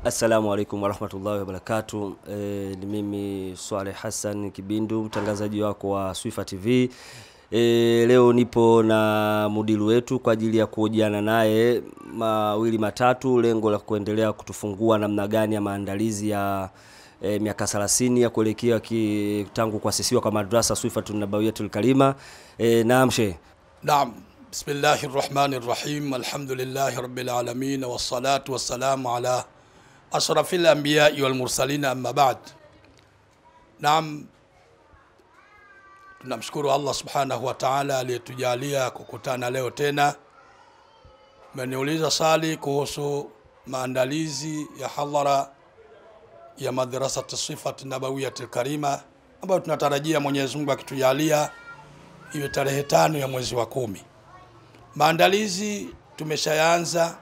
Assalamu alaikum warahmatullahi wabarakatuh. Ni mimi Swaleh Hassan Kibindu, mtangazaji wako wa Swifa TV. Leo nipo na mudiri wetu kwa ajili ya kuhojiana naye mawili matatu, lengo la kuendelea kutufungua namna gani ya maandalizi ya miaka 30 ya kuelekea tangu kuasisiwa kwa madrasa Swifatun Nabawiyatul Karima. Naam Sheikh. Naam. Bismillahirrahmanirrahim. Alhamdulillahi rabbil alamin wassalatu wassalamu ala ashrafil anbiya'i wal mursalin, amma ba'd. Naam, tunamshukuru Allah subhanahu wa ta'ala aliyetujalia kukutana leo tena. Mmeniuliza swali kuhusu maandalizi ya hadhara ya madrasa Swifatun Nabawiyatul Karima ambayo tunatarajia Mwenyezi Mungu akitujalia iwe tarehe 5 ya mwezi wa 10. Maandalizi tumeshaanza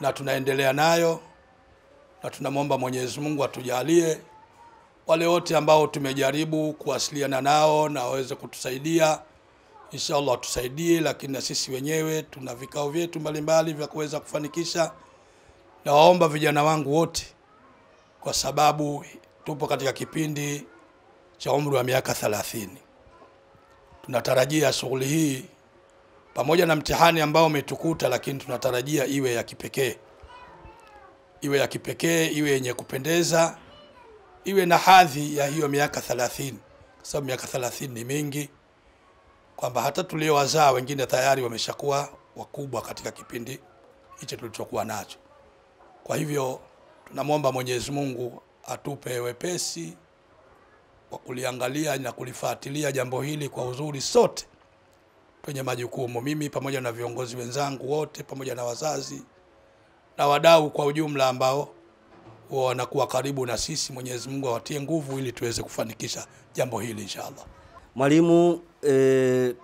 na tunaendelea nayo, na tunamwomba Mwenyezi Mungu atujalie wale wote ambao tumejaribu kuwasiliana nao na waweze kutusaidia, inshallah tusaidie. Lakini na sisi wenyewe tuna vikao vyetu mbalimbali vya kuweza kufanikisha. Na waomba vijana wangu wote, kwa sababu tupo katika kipindi cha umri wa miaka 30, tunatarajia shughuli hii pamoja na mtihani ambao umetukuta, lakini tunatarajia iwe ya kipekee. Iwe ya kipekee, iwe yenye kupendeza, iwe na hadhi ya hiyo miaka 30. Kwa sababu miaka 30 ni mingi, kwamba hata tuliowazaa wengine tayari wameshakuwa wakubwa katika kipindi hicho tulichokuwa nacho. Kwa hivyo tunamwomba Mwenyezi Mungu atupe wepesi wa kuliangalia na kulifuatilia jambo hili kwa uzuri sote kwenye majukumu, mimi pamoja na viongozi wenzangu wote, pamoja na wazazi na wadau kwa ujumla ambao wanakuwa karibu na sisi. Mwenyezi Mungu awatie nguvu ili tuweze kufanikisha jambo hili inshallah. Mwalimu,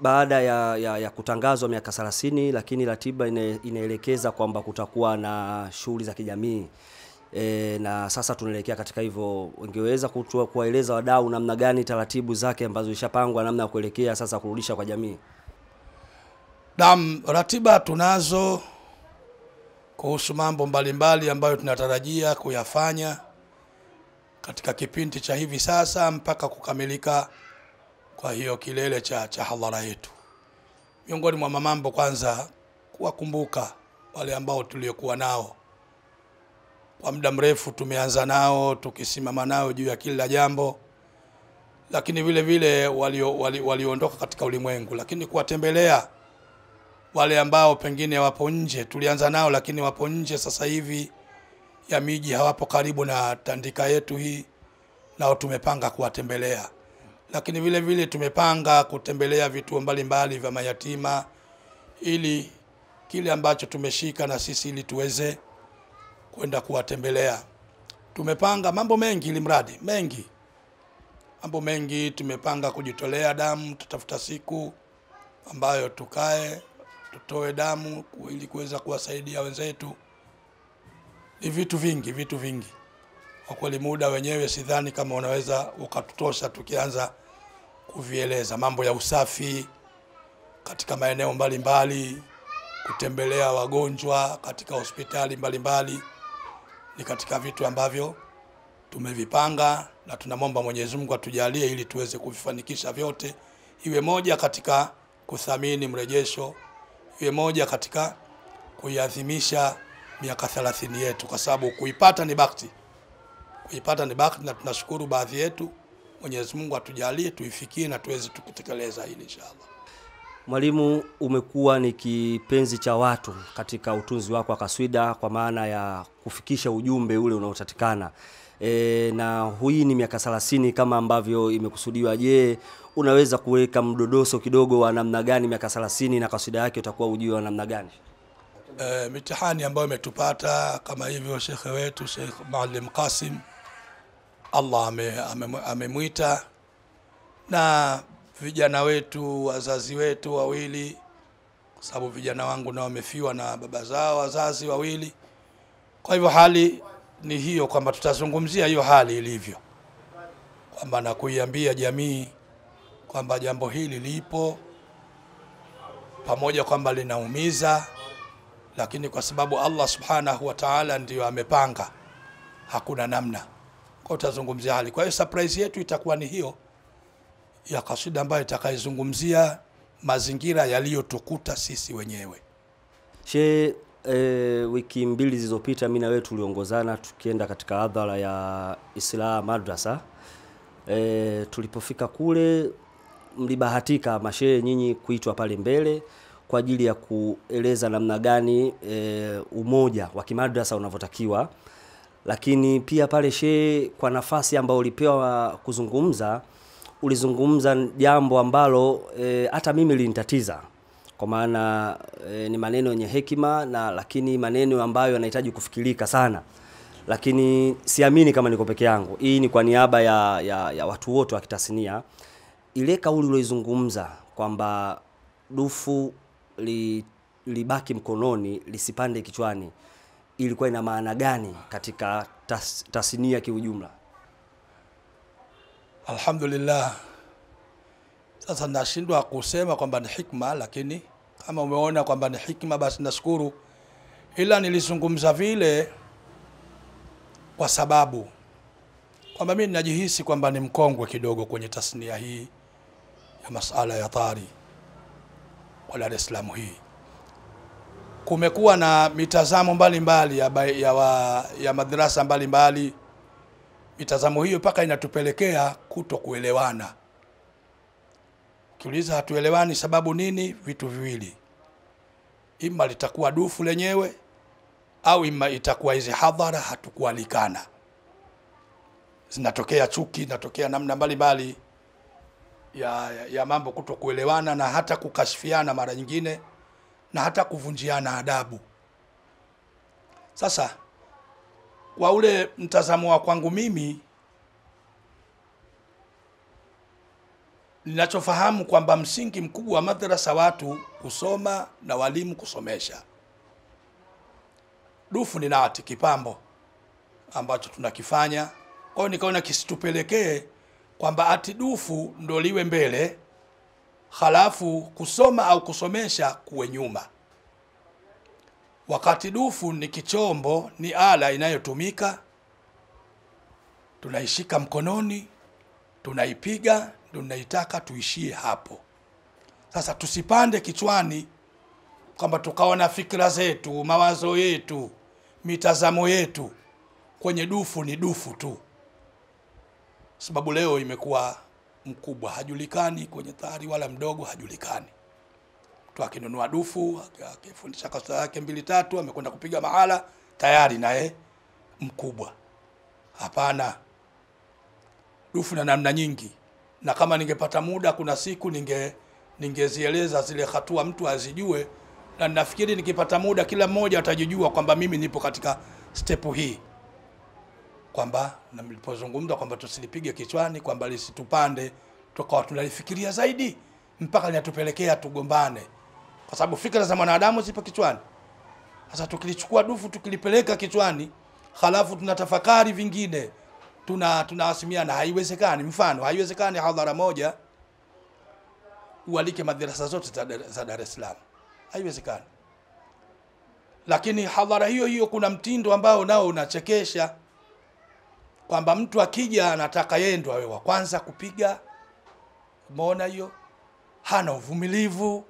baada ya kutangazwa miaka 30, lakini ratiba inaelekeza kwamba kutakuwa na shughuli za kijamii. Na sasa tunaelekea katika hivyo, ungeweza kuwaeleza wadau namna gani taratibu zake ambazo zishapangwa namna ya kuelekea sasa kurudisha kwa jamii? Naam, ratiba tunazo kuhusu mambo mbalimbali ambayo tunatarajia kuyafanya katika kipindi cha hivi sasa mpaka kukamilika kwa hiyo kilele cha hadhara yetu. Miongoni mwa mambo, kwanza kuwakumbuka wale ambao tuliokuwa nao kwa muda mrefu, tumeanza nao tukisimama nao juu ya kila jambo, lakini vile vile walioondoka katika ulimwengu, lakini kuwatembelea wale ambao pengine wapo nje. Tulianza nao lakini wapo nje sasa hivi ya miji, hawapo karibu na tandika yetu hii, nao tumepanga kuwatembelea. Lakini vile vile tumepanga kutembelea vituo mbalimbali vya mayatima, ili kile ambacho tumeshika na sisi ili tuweze kwenda kuwatembelea. Tumepanga mambo mengi, ili mradi mambo mengi. Tumepanga kujitolea damu, tutafuta siku ambayo tukae tutoe damu ili kuweza kuwasaidia wenzetu. Ni vitu vingi. Kwa kweli muda wenyewe sidhani kama unaweza ukatutosha tukianza kuvieleza. Mambo ya usafi katika maeneo mbalimbali, kutembelea wagonjwa katika hospitali mbalimbali, ni katika vitu ambavyo tumevipanga, na tunamwomba Mwenyezi Mungu atujalie ili tuweze kuvifanikisha vyote. Iwe moja katika kuthamini mrejesho, iwe moja katika kuiadhimisha miaka 30 yetu, kwa sababu kuipata ni bahati. Na tunashukuru baadhi yetu. Mwenyezi Mungu atujalie tuifikie na tuweze kutekeleza hili inshallah. Mwalimu, umekuwa ni kipenzi cha watu katika utunzi wako wa kaswida, kwa maana ya kufikisha ujumbe ule unaotatikana. Na hii ni miaka 30 kama ambavyo imekusudiwa. Je, unaweza kuweka mdodoso kidogo wa namna gani miaka 30 na kaswida yake utakuwa ujio wa namna gani? Mitihani ambayo imetupata kama hivyo, shekhe wetu Sheikh Maalim Qasim, Allah amemuita, na vijana wetu, wazazi wetu wawili, kwa sababu vijana wangu nao wamefiwa na baba zao wazazi wawili. Kwa hivyo hali ni hiyo, kwamba tutazungumzia hiyo hali ilivyo, kwamba na kuiambia jamii kwamba jambo hili lipo, pamoja kwamba linaumiza, lakini kwa sababu Allah subhanahu wa ta'ala ndio amepanga, hakuna namna. Kwa tutazungumzia hali. Kwa hiyo surprise yetu itakuwa ni hiyo ya kasida ambayo itakayozungumzia mazingira yaliyotukuta sisi wenyewe. Wiki mbili zilizopita mimi na wewe tuliongozana tukienda katika hadhara ya Islam Madrasa. Tulipofika kule mlibahatika mashehe nyinyi kuitwa pale mbele kwa ajili ya kueleza namna gani umoja wa kimadrasa unavyotakiwa. Lakini pia pale shehe, kwa nafasi ambayo ulipewa kuzungumza, ulizungumza jambo ambalo hata mimi linitatiza, kwa maana ni maneno yenye hekima na lakini maneno ambayo yanahitaji kufikirika sana. Lakini siamini kama niko peke yangu. Hii ni kwa niaba ya watu wote wa kitasnia. Ile kauli uliyozungumza kwamba dufu libaki mkononi lisipande kichwani, ilikuwa ina maana gani katika tasnia kiujumla? Alhamdulillah. Sasa nashindwa kusema kwamba ni hikma, lakini kama umeona kwamba ni hikma basi nashukuru. Ila nilizungumza vile kwa sababu kwamba mimi najihisi kwamba ni mkongwe kidogo kwenye tasnia hii ya masala ya tari kwa Dar es Salaam hii. Kumekuwa na mitazamo mbalimbali ya madrasa mbalimbali. Mitazamo hiyo paka inatupelekea kutokuelewana. Ukiuliza hatuelewani sababu nini? Vitu viwili. Ima litakuwa dufu lenyewe au ima itakuwa hizi hadhara hatukualikana. Zinatokea chuki, zinatokea namna mbalimbali ya mambo kutokuelewana na hata kukashifiana mara nyingine na hata kuvunjiana adabu. Sasa kwa ule mtazamo wa kwangu mimi, ninachofahamu kwamba msingi mkubwa wa madrasa watu kusoma na walimu kusomesha. Dufu ni nati kipambo ambacho tunakifanya. Kwa hiyo nikaona kisitupelekee kwamba ati dufu ndo liwe mbele halafu kusoma au kusomesha kuwe nyuma. Wakati dufu ni kichombo, ni ala inayotumika, tunaishika mkononi, tunaipiga, tunaitaka tuishie hapo. Sasa tusipande kichwani kwamba tukaona fikra zetu, mawazo yetu, mitazamo yetu kwenye dufu ni dufu tu. Sababu leo imekuwa mkubwa hajulikani kwenye tari wala mdogo hajulikani. Mtu akinunua dufu, akifundisha kasida yake 2-3, amekwenda kupiga mahala, tayari naye mkubwa. Hapana. Dufu na namna nyingi. Na kama ningepata muda kuna siku ningezieleza zile hatua mtu azijue, na nafikiri nikipata muda kila mmoja atajijua kwamba mimi nipo katika step hii. Kwamba na nilipozungumza kwamba tusilipige kichwani, kwamba lisitupande, tukawa tunalifikiria zaidi mpaka linatupelekea tugombane. Kwa sababu fikra za mwanadamu zipo kichwani. Sasa tukilichukua dufu tukilipeleka kichwani, halafu tunatafakari vingine, tunawasimiana, haiwezekani. Mfano, haiwezekani hadhara moja ualike madrasa zote za Dar es Salaam. Haiwezekani. Lakini hadhara hiyo kuna mtindo ambao nao unachekesha, kwamba mtu akija anataka yeye ndo awe wa kwanza kupiga. Umeona hiyo? Hana uvumilivu.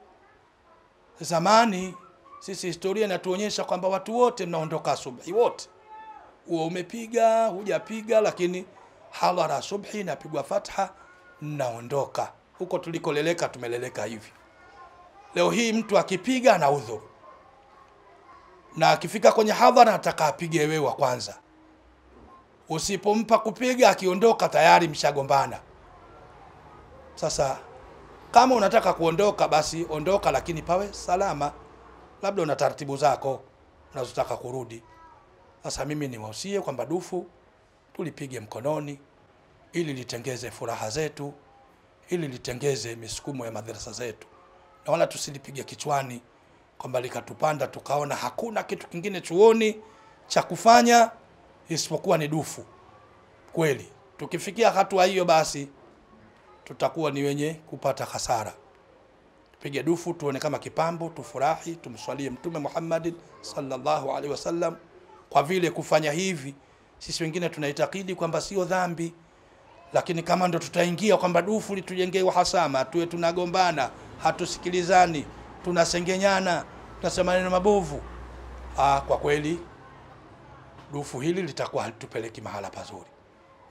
Zamani sisi historia inatuonyesha kwamba watu wote mnaondoka asubuhi wote. Uwe umepiga, hujapiga, lakini hadhara subhi inapigwa fatha, mnaondoka. Huko tulikoleleka tumeleleka hivi. Leo hii mtu akipiga ana udhuru. Na akifika kwenye hadhara ataka apige wewe wa kwanza. Usipompa kupiga akiondoka tayari mshagombana. Sasa kama unataka kuondoka basi ondoka, lakini pawe salama. Labda una taratibu zako unazotaka kurudi. Sasa mimi niwahusie kwamba dufu tulipige mkononi ili litengeze furaha zetu, ili litengeze misukumo ya madrasa zetu. Na wala tusilipige kichwani kwamba likatupanda tukaona hakuna kitu kingine chuoni cha kufanya isipokuwa ni dufu. Kweli tukifikia hatua hiyo basi tutakuwa ni wenye kupata hasara. tupige dufu, tuone kama kipambo, tufurahi, tumswalie Mtume Muhammad sallallahu alaihi wasallam. Kwa vile kufanya hivi sisi wengine tunaitakidi kwamba sio dhambi, lakini kama ndo tutaingia kwamba dufu litujengee uhasama, tuwe tunagombana, hatusikilizani, tunasengenyana, tunasema maneno mabovu, kwa kweli dufu hili litakuwa halitupeleki mahala pazuri.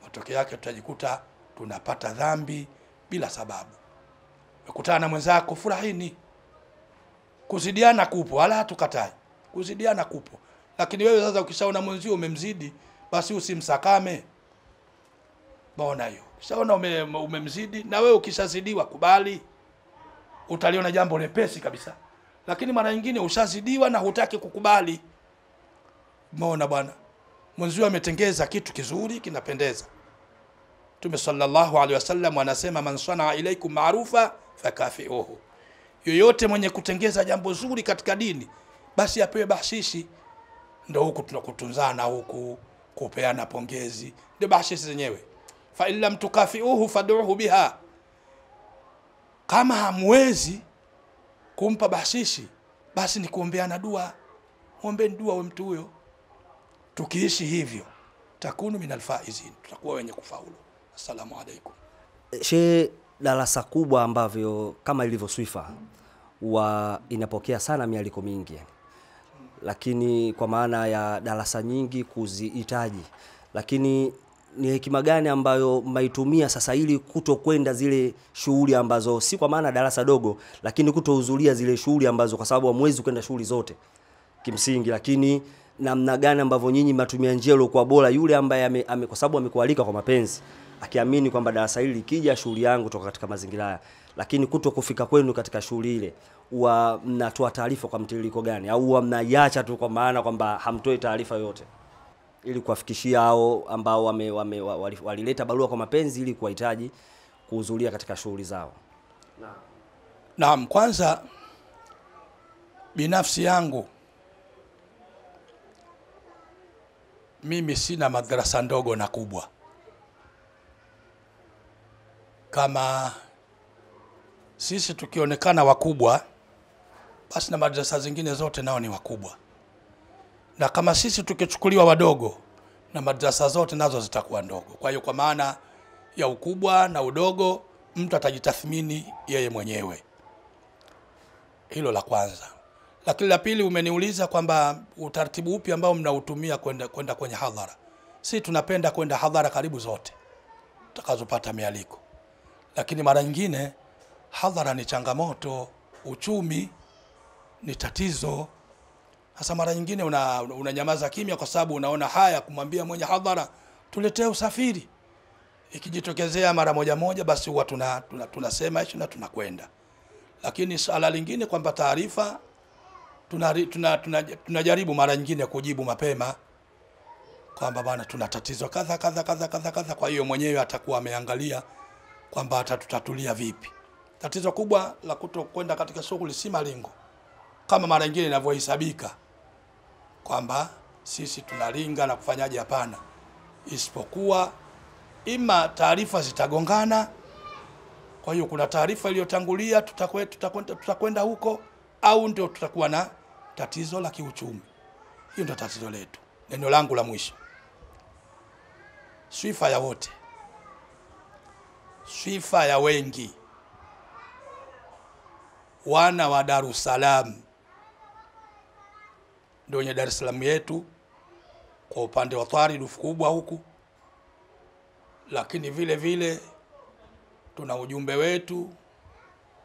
Matokeo yake tutajikuta tunapata dhambi bila sababu. Ukutana na mwenzako, furahini. Kuzidiana kupo, wala hatukatai. Kuzidiana kupo. Lakini wewe sasa ukishaona mwenzio umemzidi, basi usimsakame. Maona hiyo. Ukishaona umemzidi, na wewe ukishazidiwa kubali. Utaliona jambo lepesi kabisa. Lakini mara nyingine ushazidiwa na hutaki kukubali. Maona bwana. Mwenzio ametengeza kitu kizuri, kinapendeza. Mtume sallallahu alaihi wasallam anasema, man sanaa ilaikum ma'rufa fakafiuhu. Yoyote mwenye kutengeza jambo zuri katika dini, basi apewe bahshishi. Ndio huku tunakutunzana, huku kupeana pongezi, ndio bahshishi zenyewe. Fa illam tukafiuhu fad'uhu biha. Kama hamwezi kumpa bahshishi, basi ni kuombeana dua. Muombe dua wa mtu huyo. Tukiishi hivyo, takunu minal faizin, tutakuwa wenye kufaulu. Assalamu alaikum. Darasa kubwa ambavyo kama ilivyo Swifa inapokea sana mialiko mingi, lakini kwa maana ya darasa nyingi kuzihitaji, lakini ni hekima gani ambayo maitumia sasa ili kutokwenda zile shughuli ambazo si kwa maana darasa dogo, lakini kutohudhuria zile shughuli ambazo kwa sababu hamwezi kwenda shughuli zote kimsingi, lakini namna gani ambavyo nyinyi mnatumia njia iliyokuwa bora, yule ambaye kwa sababu amekualika kwa mapenzi, akiamini kwamba darasa hili likija shughuli yangu toka katika mazingira haya, lakini kufika kwenu katika shughuli ile, huwa mnatoa taarifa kwa mtiririko gani, au huwa mnaiacha tu kwa maana kwamba hamtoi taarifa yote ili kuwafikishia hao ambao walileta barua kwa mapenzi ili kuwahitaji kuhudhuria katika shughuli zao? Naam, kwanza binafsi yangu mimi sina madrasa ndogo na kubwa. Kama sisi tukionekana wakubwa, basi na madrasa zingine zote nao ni wakubwa. Na kama sisi tukichukuliwa wadogo, na madrasa zote nazo zitakuwa ndogo. Kwa hiyo kwa maana ya ukubwa na udogo, mtu atajitathmini yeye mwenyewe. Hilo la kwanza. Lakini la pili, umeniuliza kwamba utaratibu upi ambao mnautumia kwenda kwenye hadhara. Sisi tunapenda kwenda hadhara karibu zote tutakazopata mialiko. Lakini mara nyingine hadhara ni changamoto, uchumi ni tatizo. Sasa mara nyingine unanyamaza kimya kwa sababu unaona haya kumwambia mwenye hadhara tuletee usafiri. Ikijitokezea mara moja basi huwa tunasema hicho na tunakwenda. Lakini swala lingine kwamba taarifa tunajaribu mara nyingine kujibu mapema kwamba bwana tuna tatizo kadha. Kwa hiyo mwenyewe atakuwa ameangalia kwamba atatutatulia vipi. Tatizo kubwa la kutokwenda katika shughuli si malengo kama mara nyingine inavyohesabika kwamba sisi tunalinga na kufanyaje. Hapana, isipokuwa ima taarifa zitagongana. Kwa hiyo kuna taarifa iliyotangulia, tutakwenda huko, au ndio tutakuwa na tatizo la kiuchumi. Hiyo ndio tatizo letu. Neno langu la mwisho, Swifa ya wote, Swifa ya wengi, wana wa Dar es Salaam ndio wenye Dar es Salaam yetu kwa upande wa Twari dufu kubwa huku. Lakini vile vile tuna ujumbe wetu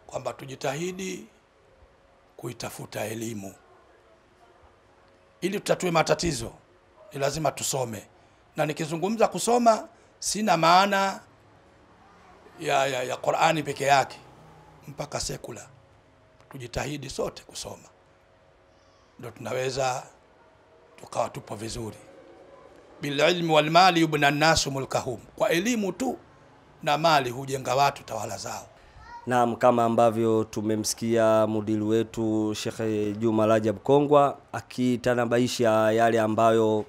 kwamba tujitahidi kuitafuta elimu. Ili tutatue matatizo ni lazima tusome. Na nikizungumza kusoma sina maana ya Qur'ani peke yake, mpaka sekula. Tujitahidi sote kusoma, ndio tunaweza tukawa tupo vizuri. Bil ilmi wal mali yubna an-nasu mulkahum, kwa elimu tu na mali hujenga watu tawala zao. Naam, kama ambavyo tumemsikia mudiri wetu Sheikh Juma Rajab Kongwa akitanabaisha yale ambayo